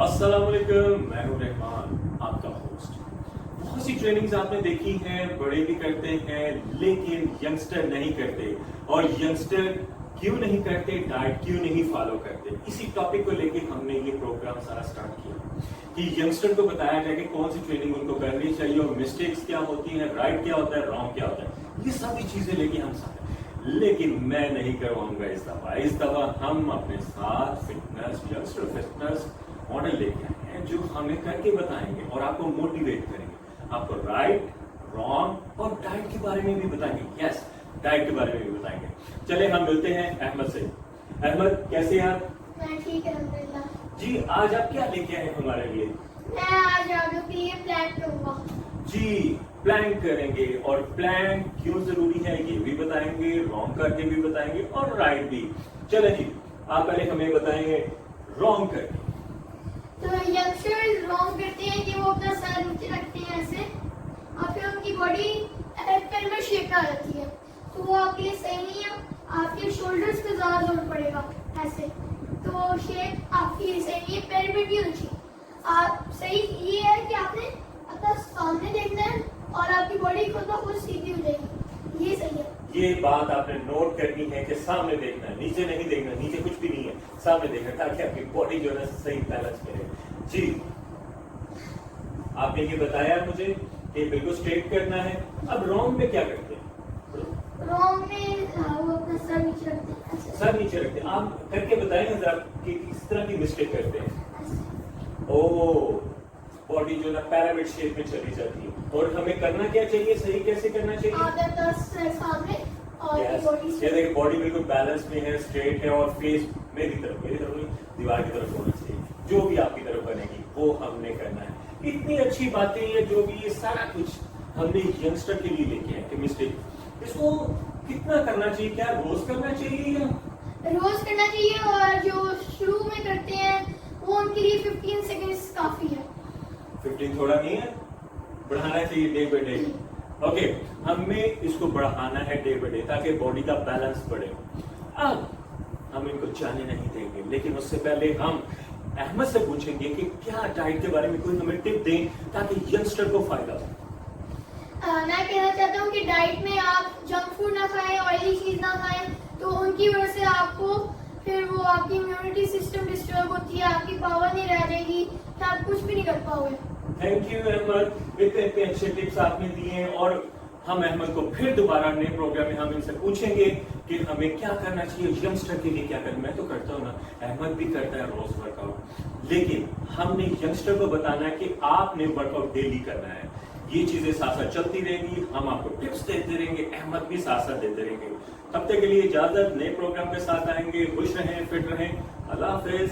अस्सलाम वालेकुम, मैं हूं रहमान, आपका होस्ट। बहुत सी ट्रेनिंग्स आपने देखी हैं, बड़े भी करते हैं, लेकिन यंगस्टर नहीं करते। और यंगस्टर क्यों नहीं करते, डाइट क्यों नहीं फॉलो करते, इसी टॉपिक को लेके हमने ये प्रोग्राम सारा स्टार्ट किया कि यंगस्टर को बताया जाए कि कौन सी ट्रेनिंग उनको करनी चाहिए और मिस्टेक्स क्या होती हैं, राइट क्या होता है, रॉन्ग क्या होता है, ये सारी चीजें लेके हम साथ। लेकिन मैं नहीं करवाऊंगा इस दफा हम अपने साथ फिटनेस यंगस्टर फिटनेस मॉडल लेके आए हैं जो हमें करके बताएंगे और आपको मोटिवेट करेंगे, आपको राइट रॉन्ग और डाइट के बारे में भी बताएंगे। यस, डाइट के बारे में भी बताएंगे। चले हम मिलते हैं अहमद से। अहमद, कैसे हैं आप? मैं ठीक है अल्हम्दुलिल्लाह। जी, आज आप क्या लेके आए हमारे लिए? मैं आज आप लोग के लिए प्लान करूंगा। जी, प्लान करेंगे और प्लान क्यों जरूरी है ये भी बताएंगे, रॉन्ग करके भी बताएंगे और राइट भी। चले जी, आप पहले हमें बताएंगे रॉन्ग करके। तो यंगस्टर्स रॉन्ग करते हैं कि वो अपना सर नीचे रखते हैं ऐसे और फिर उनकी बॉडी पिरामिड शेप में आ जाती है, तो वो आपके लिए सही नहीं है। आपके शोल्डर्स पे ज्यादा जोर पड़ेगा ऐसे, तो शेप आपकी सही नहीं है, पिरामिड भी होनी चाहिए। आप सही ये है कि आपने अपना सामने देखना है और आपकी बॉडी खुद ब खुद सीधी हो जाएगी, ये सही है। ये बात आपने नोट करनी है कि सामने देखना है, नीचे नहीं देखना, नीचे कुछ भी नहीं है, सामने देखना है ताकि आपकी बॉडी जो है ना सही बैलेंस करे। जी, आपने ये बताया मुझे कि बिल्कुल स्ट्रेट करना है। अब रॉन्ग में क्या करते हैं? रॉन्ग में वो अपना सर नीचे रखते हैं ऐसे। सर नीचे रखते हैं। आप करके बताएंगे जरा कि किस तरह की मिस्टेक करते हैं। ओ, बॉडी जो है पिरामिड शेप में चली जाती है और हमें करना क्या चाहिए, सही कैसे करना चाहिए? आधा सामने और Yes. बॉडी ये देखिए बॉडी बिल्कुल बैलेंस में है, स्ट्रेट है और फेस मेरी तरफ नहीं, दीवार की तरफ होना चाहिए। जो भी आपकी तरफ बनेगी वो हमने करना है। इतनी अच्छी बातें ये जो भी ये सारा कुछ हमने यंगस्टर के लिए लेके आए कि मिस्टेक इसको कितना करना चाहिए, क्या रोज करना चाहिए या रोज करना चाहिए, और जो शुरू में करते हैं वो उनके लिए 15 सेकंड्स काफी है। 15 थोड़ा नहीं है, बढ़ाना चाहिए डे बाय डे। ओके, हमें इसको बढ़ाना है डे बाय डे ताकि बॉडी का बैलेंस बढ़े। अब हम इनको जाने नहीं देंगे, लेकिन उससे पहले हम अहमद से पूछेंगे कि क्या डाइट के बारे में कोई हमें टिप दें ताकि यंगस्टर को फायदा हो। मैं कहना चाहता हूँ कि डाइट में आप जंक फूड ना खाएं, ऑयली चीज ना खाएं, तो उनकी वजह से आपको फिर वो आपकी इम्यूनिटी सिस्टम डिस्टर्ब होती है, आपकी पावर नहीं रह जाएगी, तो आप कुछ भी नहीं कर पाओगे। थैंक यू अहमद, इतने अच्छे टिप्स आपने दिए हैं और हम अहमद को फिर दोबारा नए प्रोग्राम में हम इनसे पूछेंगे कि हमें क्या करना चाहिए, यंगस्टर के लिए क्या करना। मैं तो करता हूँ ना, अहमद भी करता है रोज वर्कआउट, लेकिन हमने यंगस्टर को बताना है कि आपने वर्कआउट डेली करना है। ये चीजें साथ साथ चलती रहेंगी, हम आपको टिप्स देते रहेंगे, अहमद भी साथ साथ देते रहेंगे। तब तक के लिए इजाजत, नए प्रोग्राम के साथ आएंगे। खुश रहें, फिट रहें, अल्लाह हाफिज।